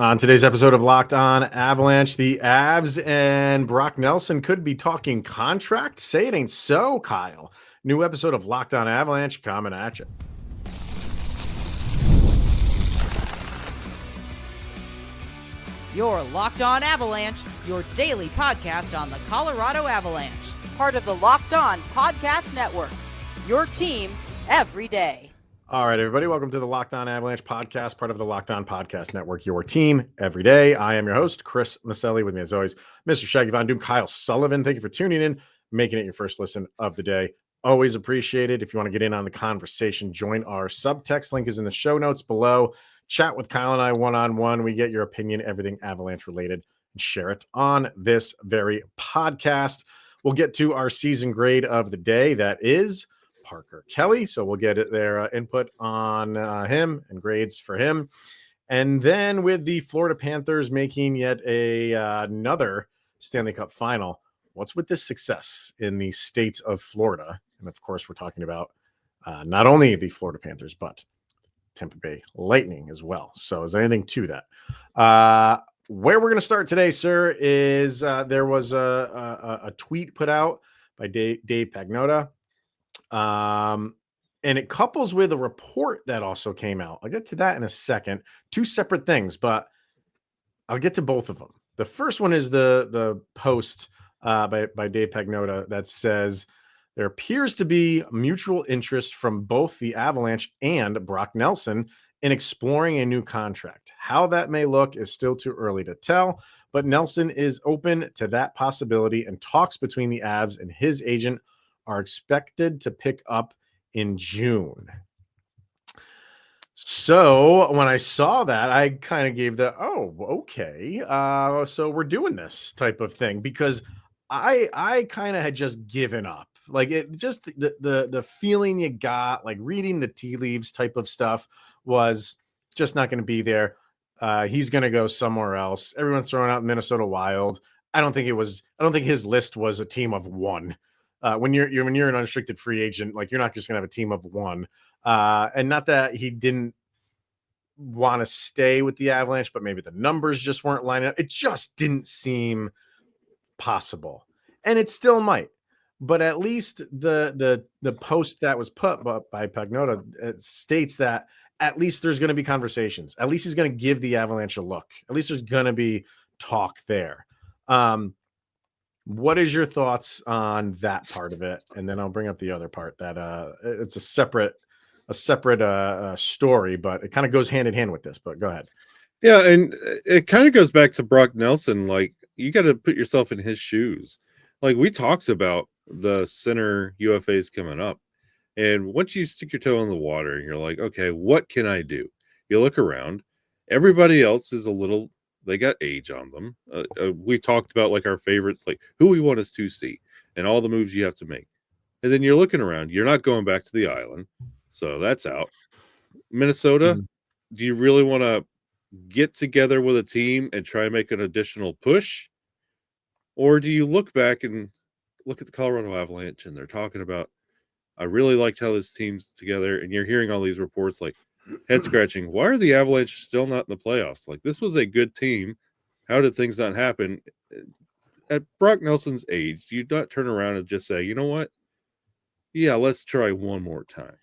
On today's episode of Locked On Avalanche, the Avs and Brock Nelson could be talking contract. Say it ain't so, Kyle. New episode of Locked On Avalanche coming at you. You're Locked On Avalanche, your daily podcast on the Colorado Avalanche. Part of the Locked On Podcast Network. Your team every day. All right, everybody, welcome to the Locked On Avalanche podcast, part of the Locked On Podcast Network, your team every day. I am your host, Chris Maselli, with me as always, Mr. Shaggy Von Doom, Kyle Sullivan. Thank you for tuning in, making it your first listen of the day. Always appreciate it. If you want to get in on the conversation, join our subtext. Link is in the show notes below. Chat with Kyle and I one-on-one. We get your opinion, everything Avalanche related, and share it on this very podcast. We'll get to our season grade of the day. That is Parker Kelly. So we'll get their input on him and grades for him. And then with the Florida Panthers making yet another Stanley Cup final, what's with this success in the state of Florida? And of course, we're talking about not only the Florida Panthers, but Tampa Bay Lightning as well. So is there anything to that? Where we're going to start today, sir, is there was a tweet put out by Dave Pagnotta. And it couples with a report that also came out. I'll get to that in a second. Two separate things, but I'll get to both of them. The first one is the post by Dave Pagnotta that says there appears to be mutual interest from both the Avalanche and Brock Nelson in exploring a new contract. How that may look is still too early to tell, but Nelson is open to that possibility, and talks between the Avs and his agent are expected to pick up in June. So when I saw that, I kind of gave the, okay. So we're doing this type of thing, because I kind of had just given up. Like, it just the feeling you got, like reading the tea leaves type of stuff, was just not going to be there. He's going to go somewhere else. Everyone's throwing out Minnesota Wild. I don't think his list was a team of one. When you're an unrestricted free agent, like, you're not just going to have a team of one. And not that he didn't want to stay with the Avalanche, but maybe the numbers just weren't lining up. It just didn't seem possible, and it still might. But at least the post that was put up by Pagnotta states that at least there's going to be conversations. At least he's going to give the Avalanche a look. At least there's going to be talk there. What is your thoughts on that part of it? And then I'll bring up the other part that it's a separate story, but it kind of goes hand in hand with this. But go ahead. Yeah, and it kind of goes back to Brock Nelson. Like, you got to put yourself in his shoes. Like, we talked about the center UFAs coming up, and once you stick your toe in the water, you're like, okay, what can I do? You look around. Everybody else is they got age on them. We talked about, like, our favorites, like who we want us to see and all the moves you have to make. And then you're looking around. You're not going back to the island, so that's out. Minnesota, do you really want to get together with a team and try and make an additional push? Or do you look back and look at the Colorado Avalanche, and they're talking about, I really liked how this team's together, and you're hearing all these reports like head scratching. Why are the Avalanche still not in the playoffs? Like, this was a good team. How did things not happen? At Brock Nelson's age, do you not turn around and just say, you know what? Yeah, let's try one more time.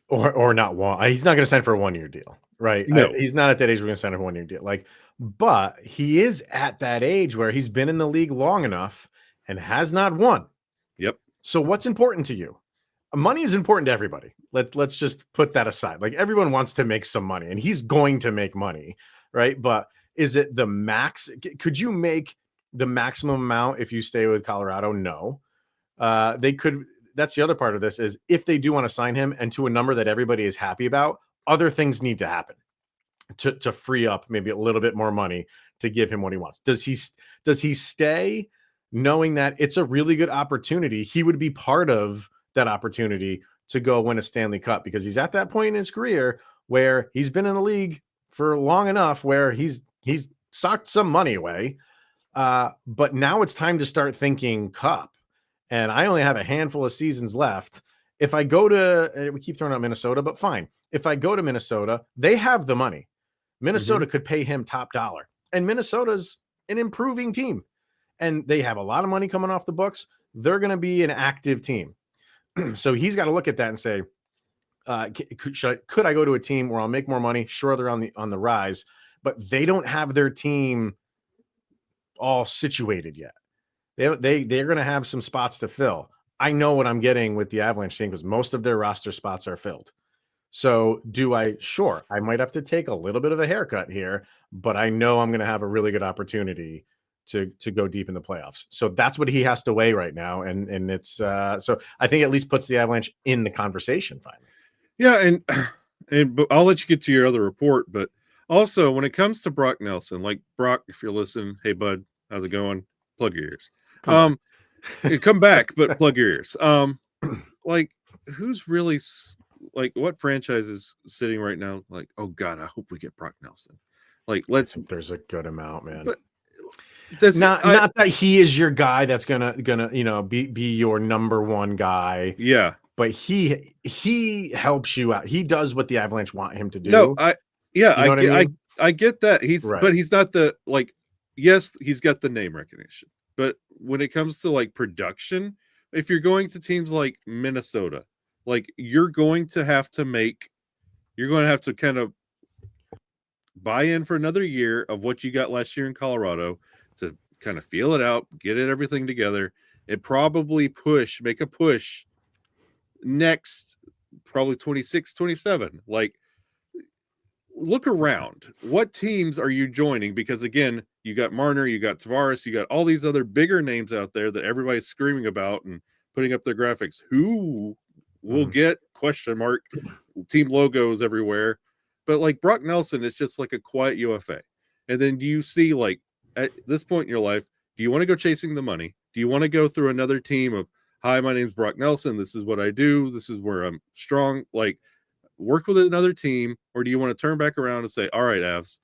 Or not one. He's not going to sign for a 1-year deal, right? No. He's not at that age we're going to sign for a 1-year deal. Like, but he is at that age where he's been in the league long enough and has not won. Yep. So what's important to you? Money is important to everybody. Let's just put that aside. Like, everyone wants to make some money, and he's going to make money, right? But is it the max? Could you make the maximum amount if you stay with Colorado? No. They could. That's the other part of this, is if they do want to sign him and to a number that everybody is happy about, other things need to happen to free up maybe a little bit more money to give him what he wants. Does he stay knowing that it's a really good opportunity? He would be part of that opportunity to go win a Stanley Cup, because he's at that point in his career where he's been in the league for long enough where he's socked some money away. But now it's time to start thinking Cup. And I only have a handful of seasons left. If I go to, we keep throwing out Minnesota, but fine. If I go to Minnesota, they have the money. Minnesota could pay him top dollar. And Minnesota's an improving team. And they have a lot of money coming off the books. They're going to be an active team. So he's got to look at that and say, could I go to a team where I'll make more money? Sure, they're on the rise, but they don't have their team all situated yet. They're going to have some spots to fill. I know what I'm getting with the Avalanche team because most of their roster spots are filled. So I might have to take a little bit of a haircut here, but I know I'm going to have a really good opportunity to go deep in the playoffs. So that's what he has to weigh right now. And it's so I think at least puts the Avalanche in the conversation finally. Yeah. And I'll let you get to your other report, but also when it comes to Brock Nelson, like Brock, if you're listening, hey bud, how's it going? Plug your ears. Come back, but plug your ears. Like who's really like what franchise is sitting right now? Like, oh God, I hope we get Brock Nelson. Like, there's a good amount, man. But not that he is your guy that's gonna be your number one guy. Yeah, but he helps you out. He does what the Avalanche want him to do. No, I get that. But he's not the like. Yes, he's got the name recognition, but when it comes to like production, if you're going to teams like Minnesota, like you're going to have to kind of buy in for another year of what you got last year in Colorado to kind of feel it out, get everything together, and probably make a push next, probably 26, 27. Like, look around. What teams are you joining? Because again, you got Marner, you got Tavares, you got all these other bigger names out there that everybody's screaming about and putting up their graphics. Who will get question mark team logos everywhere? But like Brock Nelson is just like a quiet UFA. And then do you see, like, at this point in your life, do you want to go chasing the money? Do you want to go through another team of, hi, my name's Brock Nelson, this is what I do, this is where I'm strong, like work with another team? Or do you want to turn back around and say, all right, Avs,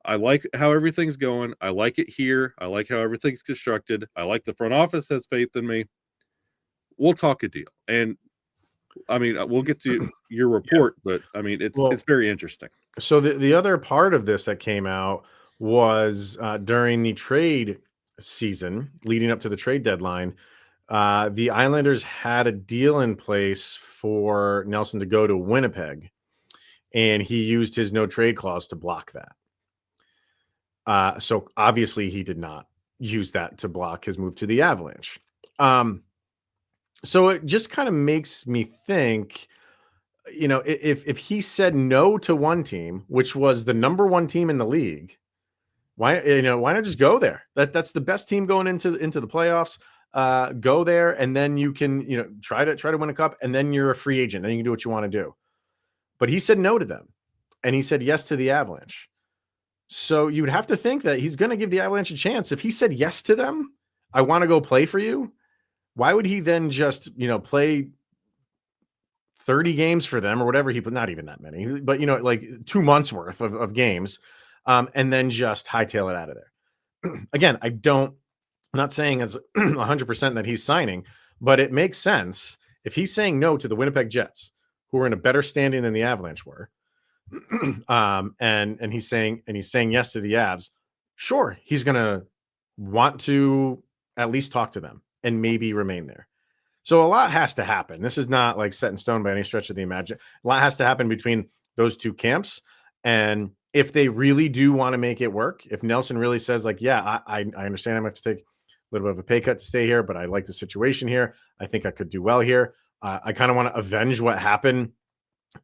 I like how everything's going, I like it here, I like how everything's constructed, I like the front office has faith in me, we'll talk a deal? And I mean, we'll get to your report, but I mean, it's very interesting. So the other part of this that came out was during the trade season leading up to the trade deadline, the Islanders had a deal in place for Nelson to go to Winnipeg, and he used his no trade clause to block that. So obviously he did not use that to block his move to the Avalanche. So it just kind of makes me think, if he said no to one team, which was the number one team in the league, why not just go there? That's the best team going into the playoffs. Go there, and then you can, try to win a cup, and then you're a free agent. Then you can do what you want to do. But he said no to them, and he said yes to the Avalanche. So you would have to think that he's going to give the Avalanche a chance. If he said yes to them, I want to go play for you, why would he then just, play 30 games for them or whatever not even that many, but, like 2 months worth of games, and then just hightail it out of there? Again, I'm not saying it's 100% that he's signing, but it makes sense if he's saying no to the Winnipeg Jets, who are in a better standing than the Avalanche were, and he's saying yes to the Avs. Sure, he's gonna want to at least talk to them and maybe remain there. So a lot has to happen. This is not like set in stone by any stretch of the imagination. A lot has to happen between those two camps, and if they really do want to make it work, if Nelson really says like, yeah, I understand I'm going to have to take a little bit of a pay cut to stay here, but I like the situation here, I think I could do well here, I kind of want to avenge what happened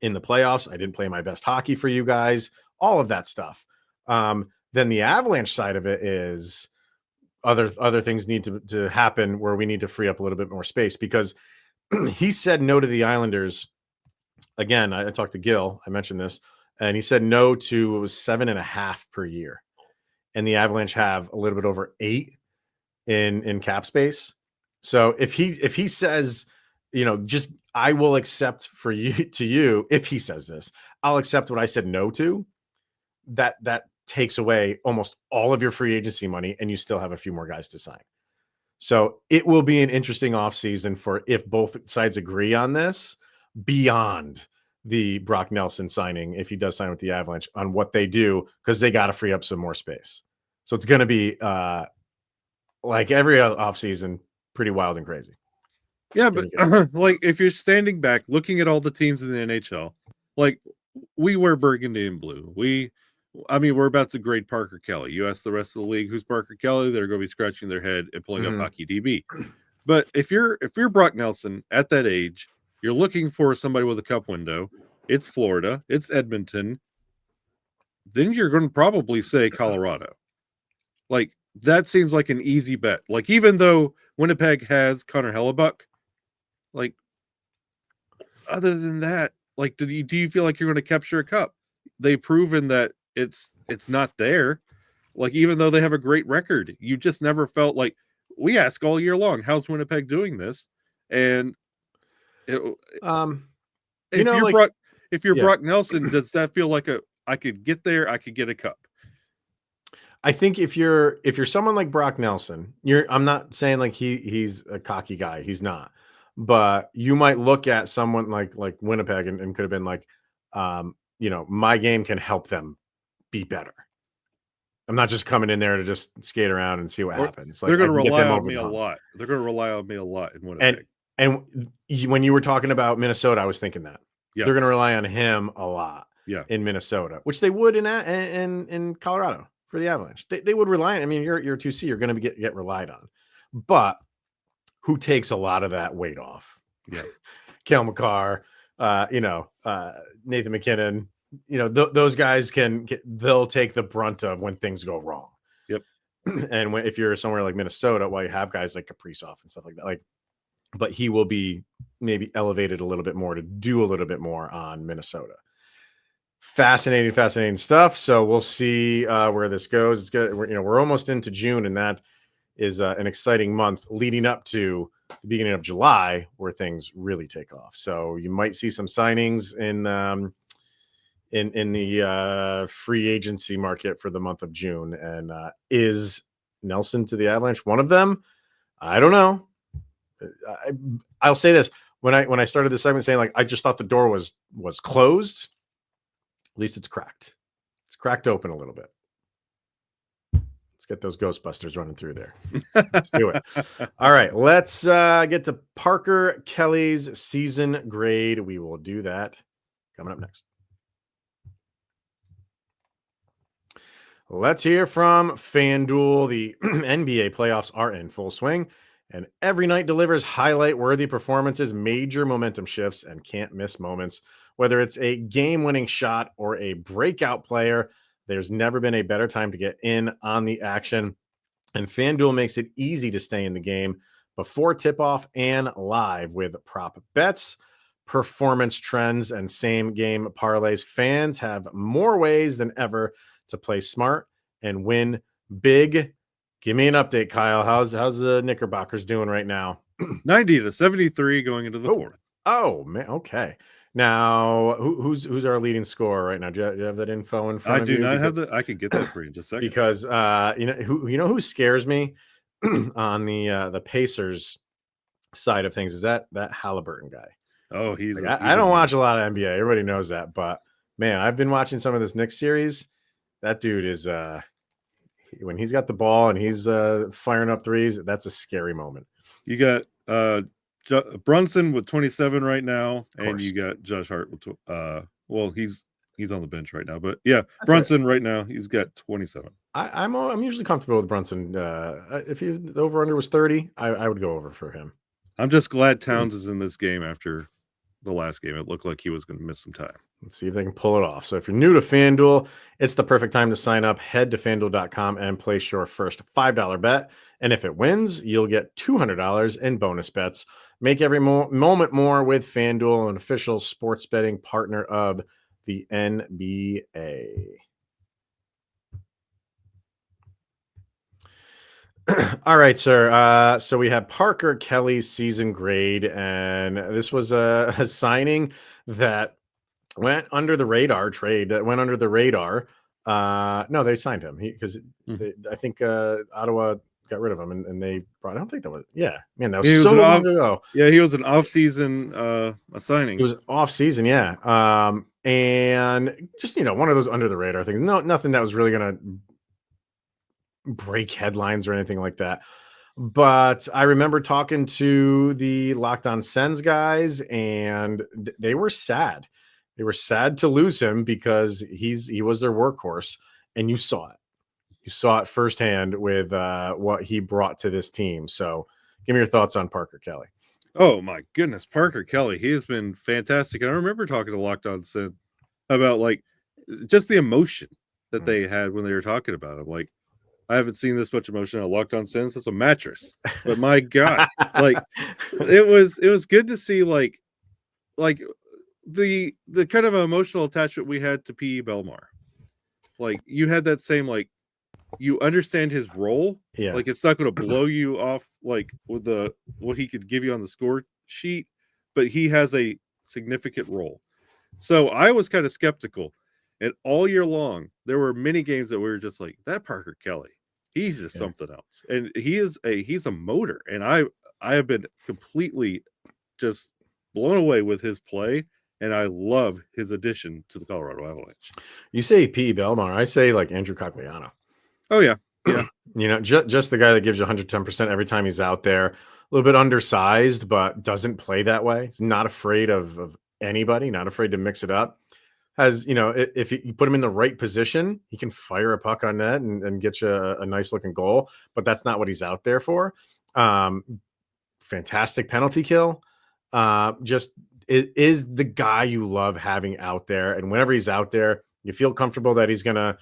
in the playoffs, I didn't play my best hockey for you guys, all of that stuff, then the Avalanche side of it is other things need to happen where we need to free up a little bit more space, because he said no to the Islanders. Again, I talked to Gil, I mentioned this, and he said no to, it was 7.5 per year. And the Avalanche have a little bit over 8 in cap space. So if he says, just, I will accept for you, if he says this, I'll accept what I said no to, that takes away almost all of your free agency money, and you still have a few more guys to sign. So it will be an interesting offseason for if both sides agree on this, beyond the Brock Nelson signing, if he does sign with the Avalanche, on what they do, because they got to free up some more space. So it's going to be like every other offseason, pretty wild and crazy. Yeah, but like if you're standing back looking at all the teams in the NHL, like we wear burgundy and blue. We're about to grade Parker Kelly. You ask the rest of the league who's Parker Kelly, they're going to be scratching their head and pulling up hockey DB. But if you're Brock Nelson at that age, you're looking for somebody with a cup window. It's Florida, it's Edmonton. Then you're going to probably say Colorado. Like that seems like an easy bet. Like even though Winnipeg has Connor Hellebuck, like other than that, like do you feel like you're going to capture a cup? They've proven that it's not there. Like even though they have a great record, you just never felt like we ask all year long, how's Winnipeg doing this? And if you're Brock Nelson, does that feel like I could get there, I could get a cup? I think if you're someone like Brock Nelson, I'm not saying like he's a cocky guy. He's not. But you might look at someone like Winnipeg and could have been like, my game can help them be better. I'm not just coming in there to just skate around and see what happens. Like, they're going to rely on me a lot. They're going to rely on me a lot in Winnipeg. And when you were talking about Minnesota, I was thinking that they're going to rely on him a lot. In Minnesota, which they would in Colorado for the Avalanche. They would rely on. I mean, you're 2C. You're going to get relied on, but who takes a lot of that weight off? Cale Makar, Nathan McKinnon. Those guys they'll take the brunt of when things go wrong. And if you're somewhere like Minnesota, you have guys like Kaprizov and stuff like that, but he will be maybe elevated a little bit more to do a little bit more on Minnesota. Fascinating stuff. So we'll see where this goes. It's good. We're almost into June, and that is an exciting month leading up to the beginning of July, where things really take off. So you might see some signings in the free agency market for the month of June. And is Nelson to the Avalanche one of them? I don't know. I'll say this: when I started the segment saying I just thought the door was closed. At least it's cracked. It's cracked open a little bit. Let's get those Ghostbusters running through there. Let's do it. All right, let's get to Parker Kelly's season grade. We will do that coming up next. Let's hear from FanDuel. The NBA playoffs are in full swing, and every night delivers highlight-worthy performances, major momentum shifts, and can't-miss moments. Whether it's a game-winning shot or a breakout player, there's never been a better time to get in on the action. And FanDuel makes it easy to stay in the game before tip-off and live with prop bets, performance trends, and same-game parlays. Fans have more ways than ever to play smart and win big. Give me an update, Kyle. How's the Knickerbockers doing right now? 90-73 going into the fourth. Oh man, okay. Now, who's our leading scorer right now? Do you have that info in front of you? I do not have that. I could get that for you in just a second. Because who scares me on the Pacers side of things is that Halliburton guy. Oh, he's I don't watch a lot of NBA. Everybody knows that, but man, I've been watching some of this Knicks series. That dude is when he's got the ball and he's firing up threes, that's a scary moment. You got Brunson with 27 right now, and you got Josh Hart with he's on the bench right now, but yeah, that's Brunson right now he's got 27. I'm usually comfortable with Brunson. If the over under was 30, I would go over for him. I'm just glad Towns is in this game after the last game. It looked like he was going to miss some time. Let's see if they can pull it off. So if you're new to FanDuel, it's the perfect time to sign up. Head to FanDuel.com and place your first $5 bet. And if it wins, you'll get $200 in bonus bets. Make every moment more with FanDuel, an official sports betting partner of the NBA. All right, sir. So we have Parker Kelly's season grade, and this was a signing that went under the radar, trade that went under the radar. No, they signed him because I think Ottawa got rid of him, and they brought. I don't think that was. Yeah, man, that was He was so an long ago. Yeah, he was an off-season signing. It was off season, yeah. And just one of those under the radar things. No, nothing that was really gonna break headlines or anything like that. But I remember talking to the Locked On Sens guys, and they were sad. They were sad to lose him because he was their workhorse, and you saw it. You saw it firsthand with what he brought to this team. So, give me your thoughts on Parker Kelly. Oh my goodness, Parker Kelly. He has been fantastic. And I remember talking to Locked On Sens about like just the emotion that they had when they were talking about him. Like, I haven't seen this much emotion on Locked On since it's a mattress. But my God, like it was good to see like the kind of emotional attachment we had to P.E. Belmar. Like you had that same like you understand his role. Yeah. Like it's not going to blow you off like with what he could give you on the score sheet, but he has a significant role. So I was kind of skeptical. And all year long, there were many games that we were just like, that Parker Kelly, he's just something else. And he's a motor. And I have been completely just blown away with his play. And I love his addition to the Colorado Avalanche. You say P.E. Belmar, I say like Andrew Cogliano. Oh, yeah. Yeah. Just the guy that gives you 110% every time he's out there. A little bit undersized, but doesn't play that way. He's not afraid of anybody, not afraid to mix it up. Has, if you put him in the right position, he can fire a puck on net and get you a nice looking goal, but that's not what he's out there for. Fantastic penalty kill. Just is the guy you love having out there. And whenever he's out there, you feel comfortable that he's going to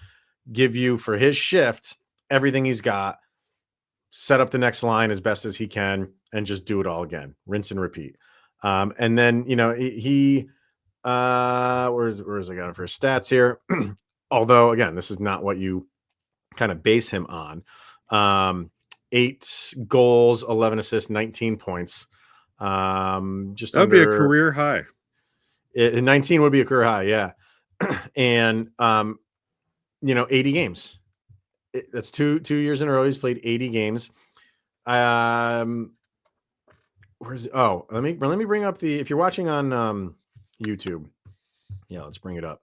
give you for his shift everything he's got, set up the next line as best as he can, and just do it all again, rinse and repeat. And then, he where's I got it for his stats here? Although again, this is not what you kind of base him on. 8 goals, 11 assists, 19 points. Just that'd be a career high. 19 would be a career high, yeah. And 80 games. That's two years in a row. He's played 80 games. Let me bring up if you're watching on YouTube. Yeah, let's bring it up.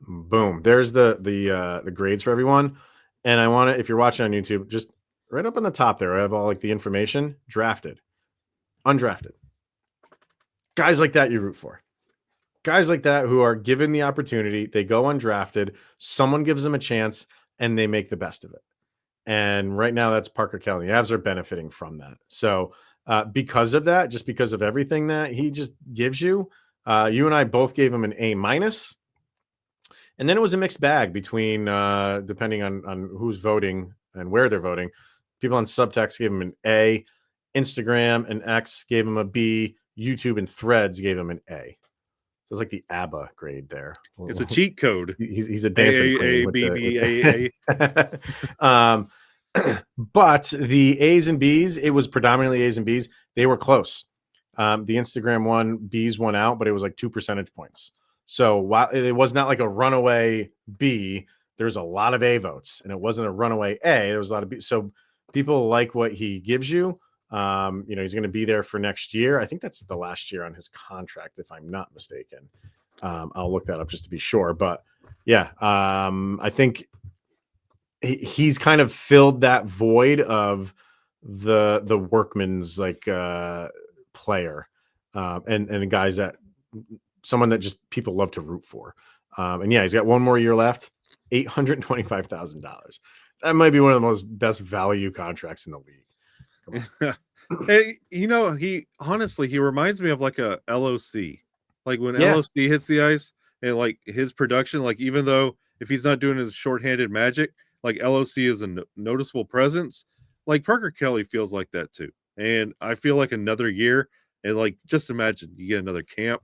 Boom. There's the grades for everyone. And I want to, if you're watching on YouTube, just right up on the top there, I have all like the information. Drafted, undrafted. Guys like that you root for. Guys like that who are given the opportunity, they go undrafted, someone gives them a chance, and they make the best of it. And right now, that's Parker Kelly. The Avs are benefiting from that. So because of that, just because of everything that he just gives you, you and I both gave him an A-. And then it was a mixed bag between, depending on who's voting and where they're voting. People on Subtext gave him an A. Instagram and X gave him a B. YouTube and Threads gave him an A. It's like the ABBA grade there. It's a cheat code. He's a dancing queen. A. But the A's and B's, it was predominantly A's and B's. They were close. The Instagram one, B's won out, but it was like 2 percentage points. So while it was not like a runaway B, there's a lot of A votes, and it wasn't a runaway A. There was a lot of B. So people like what he gives you. He's going to be there for next year. I think that's the last year on his contract, if I'm not mistaken. I'll look that up just to be sure. But yeah, I think he's kind of filled that void of the workman's player and guys that someone that just people love to root for. And yeah, he's got one more year left, $825,000. That might be one of the most best value contracts in the league. Hey, he reminds me of like a LOC. Like when LOC hits the ice and like his production, like even though if he's not doing his shorthanded magic, like LOC is a noticeable presence. Like Parker Kelly feels like that too. And I feel like another year, and like just imagine you get another camp,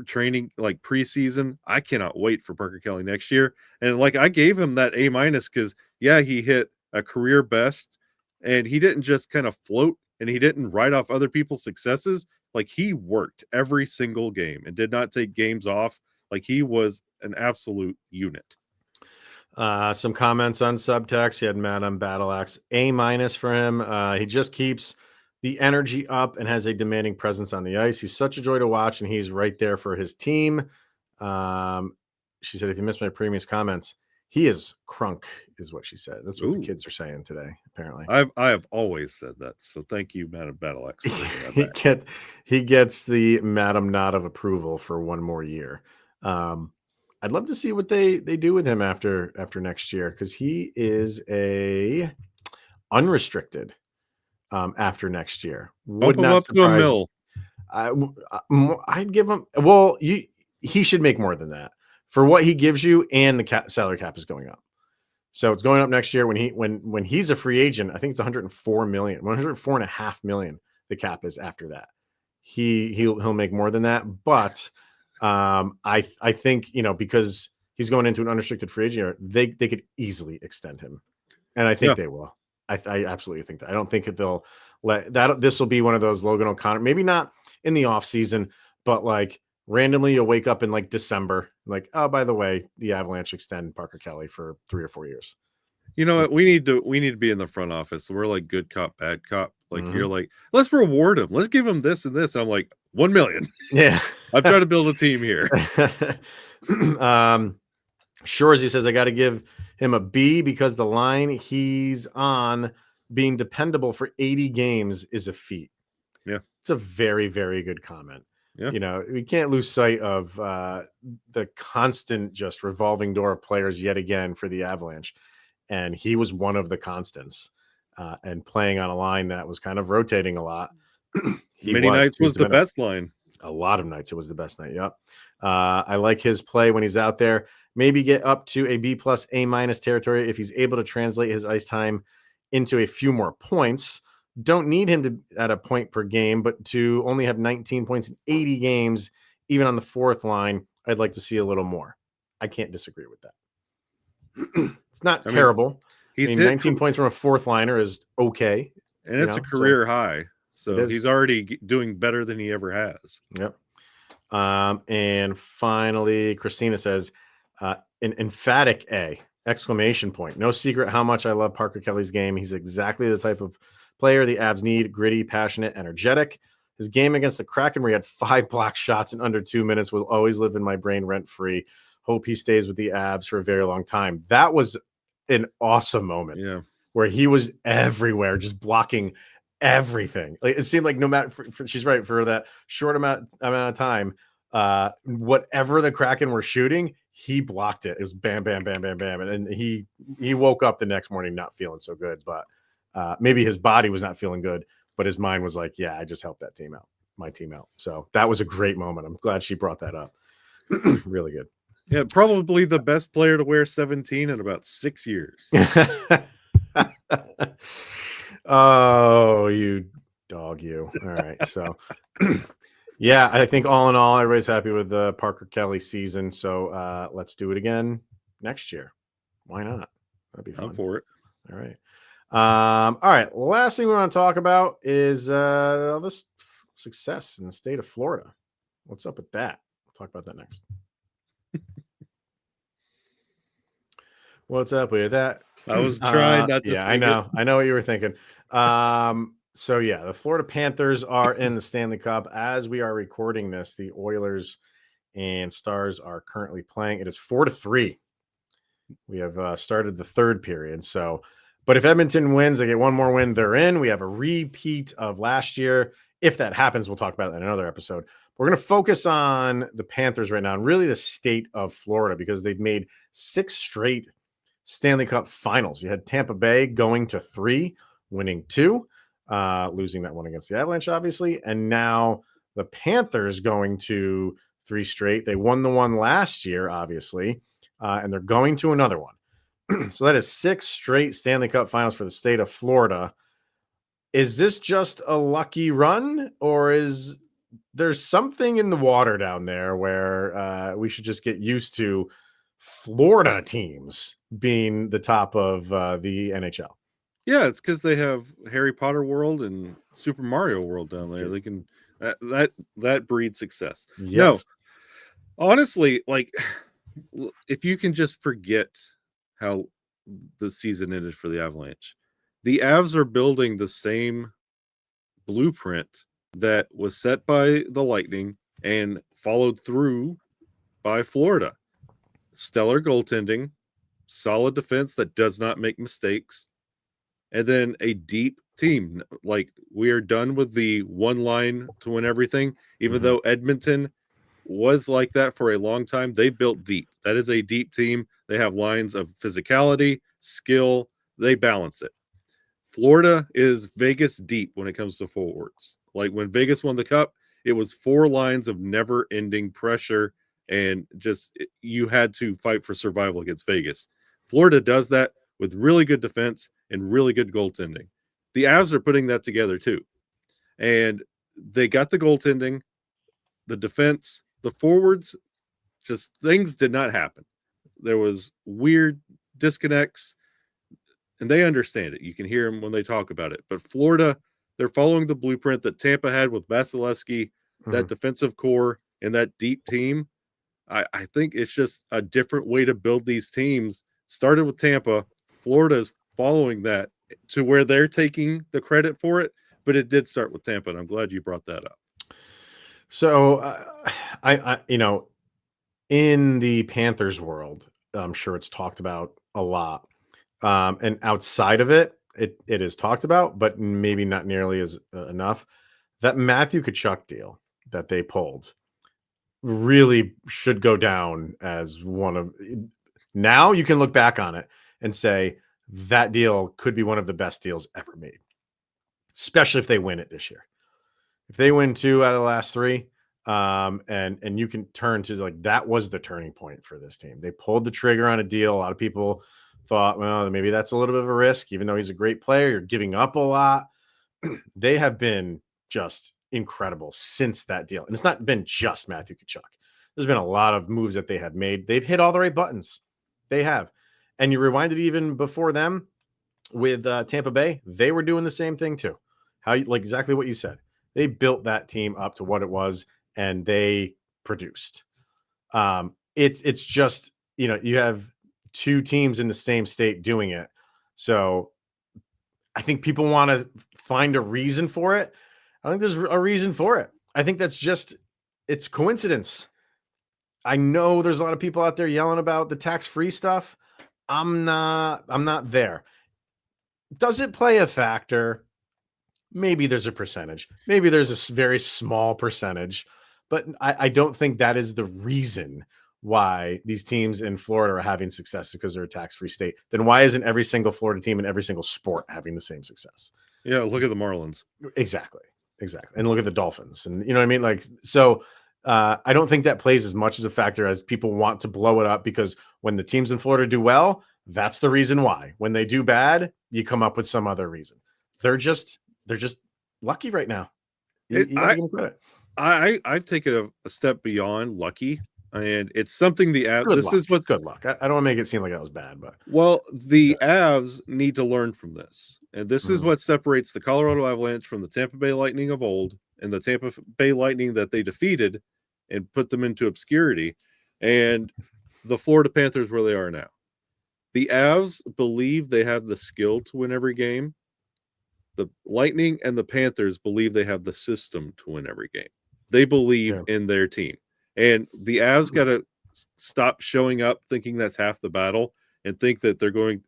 training like preseason. I cannot wait for Parker Kelly next year. And like I gave him that A- because he hit a career best, and he didn't just kind of float, and he didn't write off other people's successes. Like he worked every single game and did not take games off. Like he was an absolute unit. Some comments on subtext. He had Madam Battle Axe A- for him. He just keeps the energy up and has a demanding presence on the ice. He's such a joy to watch, and he's right there for his team. She said, if you missed my previous comments, he is crunk, is what she said. That's what the kids are saying today, apparently. I have always said that. So thank you, Madam Battle Axe, for bringing that back. He gets the Madam nod of approval for one more year. I'd love to see what they do with him after next year, because he is a unrestricted after next year. Bump him up to $1 million. I'd give him. Well, he should make more than that for what he gives you, and the salary cap is going up. So it's going up next year when he's a free agent. I think it's 104 million, 104.5 million. The cap is after that. He'll make more than that, but I think, because he's going into an unrestricted free agent, they could easily extend him, and I think they will. I absolutely think that. I don't think they'll let that. This will be one of those Logan O'Connor, maybe not in the off season, but like randomly you'll wake up in like December, like, oh, by the way, the Avalanche extend Parker Kelly for 3 or 4 years. You know what? We need to be in the front office. We're like good cop, bad cop. Like you're like, let's reward him. Let's give him this and this. I'm like, 1 million. Yeah. I'm trying to build a team here. Shorzy says, I got to give him a B because the line he's on, being dependable for 80 games, is a feat. Yeah. It's a very, very good comment. Yeah. We can't lose sight of the constant just revolving door of players yet again for the Avalanche. And he was one of the constants, and playing on a line that was kind of rotating a lot. Many nights was the best line. A lot of nights it was the best night. Yep. I like his play when he's out there. Maybe get up to a B+ A- territory if he's able to translate his ice time into a few more points. Don't need him to at a point per game, but to only have 19 points in 80 games, even on the fourth line, I'd like to see a little more. I can't disagree with that. It's not terrible. He's 19 points from a fourth liner is okay. And it's a career high. So he's already doing better than he ever has. Yep. And finally, Christina says, an emphatic A! Exclamation point. No secret how much I love Parker Kelly's game. He's exactly the type of player the Avs need: gritty, passionate, energetic. His game against the Kraken, where he had 5 block shots in under 2 minutes, will always live in my brain rent-free. Hope he stays with the Avs for a very long time. That was an awesome moment, where he was everywhere, just blocking everything. Like, it seemed like no matter, she's right, for that short amount of time, whatever the Kraken were shooting, he blocked it. It was bam, bam, bam, bam, bam. And he woke up the next morning not feeling so good, but maybe his body was not feeling good, but his mind was like, yeah, I just helped that team out, my team out. So that was a great moment. I'm glad she brought that up. Really good. Yeah, probably the best player to wear 17 in about 6 years. Oh, you dog, you. All right. So, yeah, I think all in all, everybody's happy with the Parker Kelly season. So let's do it again next year. Why not? That'd be fun. I'm for it. All right. All right. Last thing we want to talk about is this success in the state of Florida. What's up with that? We'll talk about that next. What's up with that? I was trying not to. Yeah, I know what you were thinking. So yeah, the Florida Panthers are in the Stanley Cup as we are recording this. The Oilers and Stars are currently playing. It is 4-3. We have started the third period. So, but if Edmonton wins, they get one more win, they're in. We have a repeat of last year. If that happens, we'll talk about that in another episode. We're going to focus on the Panthers right now and really the state of Florida, because they've made 6 straight Stanley Cup finals. You had Tampa Bay going to 3, winning 2, losing that one against the Avalanche, obviously. And now the Panthers going to 3 straight. They won the one last year, obviously, and they're going to another one. So that is 6 straight Stanley Cup finals for the state of Florida. Is this just a lucky run, or is there's something in the water down there where we should just get used to Florida teams being the top of the NHL? Yeah, it's because they have Harry Potter World and Super Mario World down there. They can that breeds success. Yes. No, honestly, like, if you can just forget how the season ended for the Avalanche. The Avs are building the same blueprint that was set by the Lightning and followed through by Florida. Stellar goaltending, solid defense that does not make mistakes, and then a deep team. Like, we are done with the one line to win everything. Even though Edmonton was like that for a long time, they built deep. That is a deep team. They have lines of physicality, skill. They balance it. Florida is Vegas deep when it comes to forwards. Like, when Vegas won the cup, it was 4 lines of never-ending pressure, and just you had to fight for survival against Vegas. Florida does that with really good defense and really good goaltending. The Avs are putting that together too. And they got the goaltending, the defense, the forwards, just things did not happen. There was weird disconnects, and they understand it. You can hear them when they talk about it. But Florida, they're following the blueprint that Tampa had with Vasilevsky, that defensive core, and that deep team. I think it's just a different way to build these teams. Started with Tampa. Florida is following that to where they're taking the credit for it, but it did start with Tampa, and I'm glad you brought that up. So, I in the Panthers world, I'm sure it's talked about a lot. And outside of it, it is talked about, but maybe not nearly as enough. That Matthew Tkachuk deal that they pulled really should go down as one of. Now you can look back on it and say that deal could be one of the best deals ever made, especially if they win it this year. If they win 2 out of the last 3, and you can turn to, like, that was the turning point for this team. They pulled the trigger on a deal. A lot of people thought, well, maybe that's a little bit of a risk, even though he's a great player. You're giving up a lot. They have been just incredible since that deal. And it's not been just Matthew Tkachuk. There's been a lot of moves that they have made. They've hit all the right buttons. They have. And you rewind it even before them with Tampa Bay, they were doing the same thing too. Like exactly what you said. They built that team up to what it was, and they produced. It's just, you have 2 teams in the same state doing it. So I think people want to find a reason for it. I think there's a reason for it. I think that's just, it's coincidence. I know there's a lot of people out there yelling about the tax-free stuff. I'm not there. Does it play a factor? Maybe there's a percentage. Maybe there's a very small percentage, but I don't think that is the reason why these teams in Florida are having success, because they're a tax-free state. Then why isn't every single Florida team in every single sport having the same success? Yeah, look at the Marlins. Exactly. And look at the Dolphins. And you know what I mean? Like, so I don't think that plays as much as a factor as people want to blow it up, because when the teams in Florida do well, that's the reason why. When they do bad, you come up with some other reason. They're just lucky right now. You gotta give them credit. I take it a step beyond lucky, and it's something the Avs. This is what good luck. I don't want to make it seem like that was bad, but the Avs need to learn from this, and this is what separates the Colorado Avalanche from the Tampa Bay Lightning of old, and the Tampa Bay Lightning that they defeated and put them into obscurity, and the Florida Panthers where they are now. The Avs believe they have the skill to win every game. The Lightning and the Panthers believe they have the system to win every game. They believe in their team. And the Avs got to stop showing up thinking that's half the battle and think that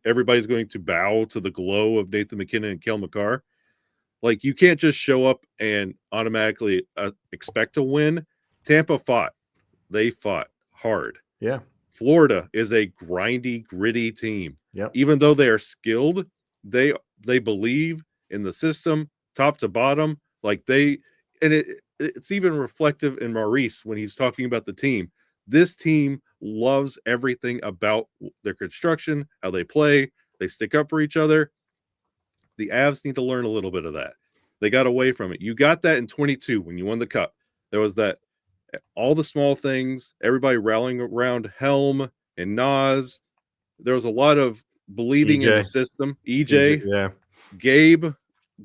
everybody's going to bow to the glow of Nathan McKinnon and Cale Makar. Like, you can't just show up and automatically expect to win. Tampa fought. They fought hard. Yeah. Florida is a grindy, gritty team. Yep. Even though they are skilled, they believe in the system, top to bottom. Like, it's even reflective in Maurice when he's talking about the team. This team loves everything about their construction, how they play. They stick up for each other. The Avs need to learn a little bit of that. They got away from it. You got that in 22 when you won the cup. There was that, all the small things, everybody rallying around Helm and Nas. There was a lot of believing in the system. EJ, yeah. Gabe,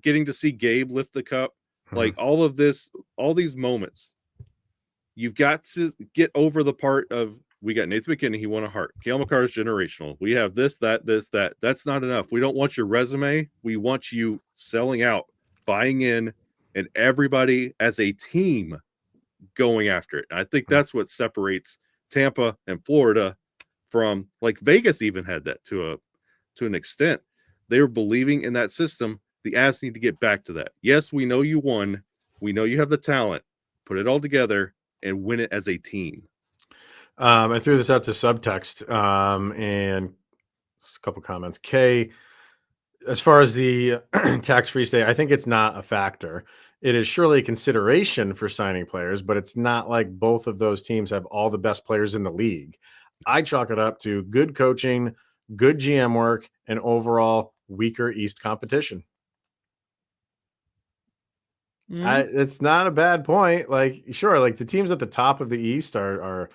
getting to see Gabe lift the cup. Like, all of this, all these moments, you've got to get over the part of We got Nathan McKinnon. He won a Hart. Cale Makar is generational. We have this, that. That's not enough. We don't want your resume. We want you selling out, buying in, and everybody as a team going after it. And I think that's what separates Tampa and Florida from, like, Vegas even had that to an extent. They were believing in that system. The Avs need to get back to that. Yes, we know you won. We know you have the talent. Put it all together and win it as a team. I threw this out to subtext and a couple comments. Kay, as far as the tax-free stay, I think it's not a factor. It is surely a consideration for signing players, but it's not like both of those teams have all the best players in the league. I chalk it up to good coaching, good GM work, and overall weaker East competition. It's not a bad point. Like, sure, like the teams at the top of the East are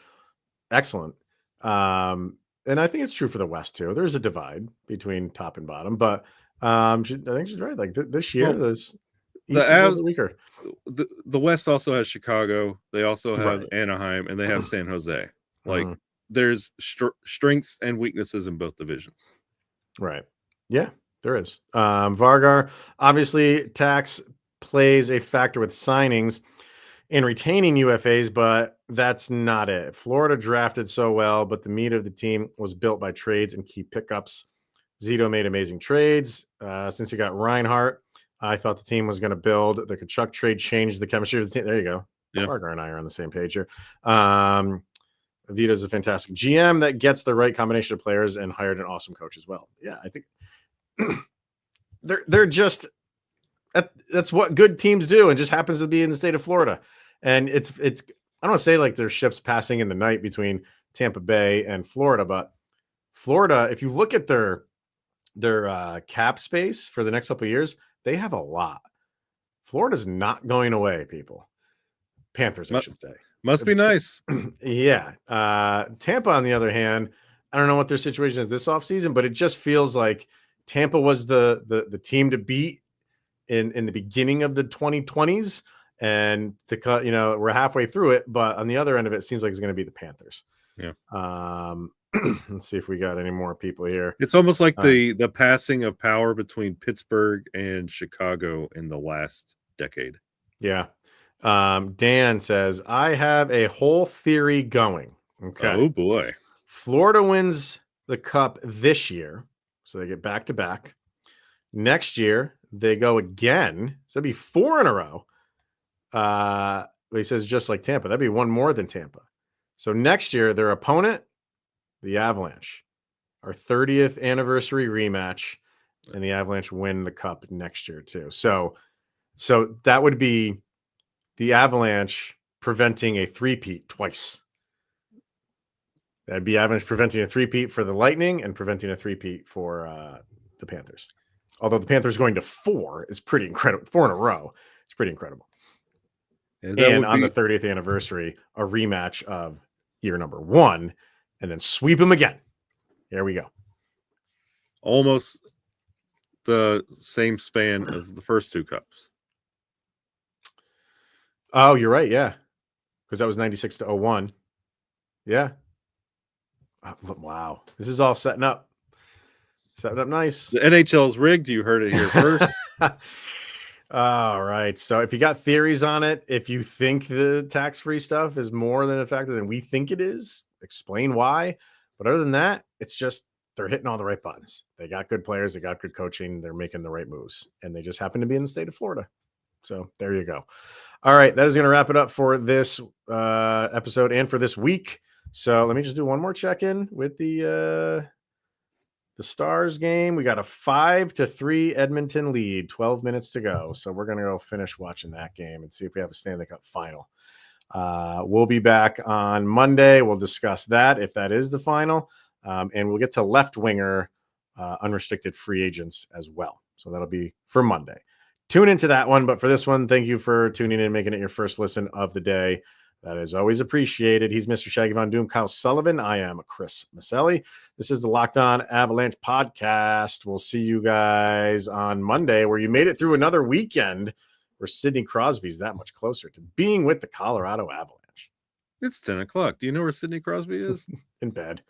excellent. And I think it's true for the West too. There's a divide between top and bottom, but I think she's right. Like this year, the East is a little bit weaker. The West also has Chicago. They also have Right. Anaheim, and they have San Jose. Like there's strengths and weaknesses in both divisions. Right. Yeah, there is. Vargar, obviously, tax plays a factor with signings and retaining UFAs, but that's not it. Florida drafted so well, but the meat of the team was built by trades and key pickups. Zito made amazing trades. Since he got Reinhart, I thought the team was going to build. The Kachuk trade changed the chemistry of the team. There you go. Yeah. Vargar and I are on the same page here. Vito's a fantastic GM that gets the right combination of players and hired an awesome coach as well. Yeah, I think they're just that's what good teams do, and just happens to be in the state of Florida. And it's I don't want to say like there's ships passing in the night between Tampa Bay and Florida, but Florida, if you look at their cap space for the next couple of years, they have a lot. Florida's not going away, people. Panthers, I should say. Must be nice. Yeah. Tampa, on the other hand, I don't know what their situation is this offseason, but it just feels like Tampa was the team to beat in the beginning of the 2020s. And to cut, we're halfway through it, but on the other end of it, it seems like it's going to be the Panthers. Yeah. Let's see if we got any more people here. It's almost like the passing of power between Pittsburgh and Chicago in the last decade. Yeah. Dan says, I have a whole theory going. Okay. Oh boy. Florida wins the cup this year. So they get back to back. Next year, they go again. So that'd be 4 in a row. He says just like Tampa. That'd be one more than Tampa. So next year, their opponent, the Avalanche, our 30th anniversary rematch, and the Avalanche win the cup next year too. So that would be the Avalanche preventing a three-peat twice. That'd be Avalanche preventing a three-peat for the Lightning and preventing a three-peat for the Panthers. Although the Panthers going to 4 is pretty incredible. 4 in a row. It's pretty incredible. And on the 30th anniversary, a rematch of year number 1, and then sweep them again. Here we go. Almost the same span of the first 2 cups. Oh, you're right. Yeah. Because that was 96 to 01. Yeah. Oh, wow. This is all setting up. Setting up nice. The NHL's rigged. You heard it here first. All right. So if you got theories on it, if you think the tax-free stuff is more than a factor than we think it is, explain why. But other than that, it's just they're hitting all the right buttons. They got good players. They got good coaching. They're making the right moves. And they just happen to be in the state of Florida. So there you go. All right. That is going to wrap it up for this episode and for this week. So let me just do one more check-in with the Stars game. We got a 5-3 Edmonton lead, 12 minutes to go. So we're going to go finish watching that game and see if we have a Stanley Cup final. We'll be back on Monday. We'll discuss that if that is the final. And we'll get to left winger unrestricted free agents as well. So that'll be for Monday. Tune into that one. But for this one, thank you for tuning in, making it your first listen of the day. That is always appreciated. He's Mr. Shaggy Von Doom, Kyle Sullivan. I am Chris Maselli. This is the Locked On Avalanche podcast. We'll see you guys on Monday, where you made it through another weekend where Sidney Crosby's that much closer to being with the Colorado Avalanche. It's 10 o'clock. Do you know where Sidney Crosby is? In bed.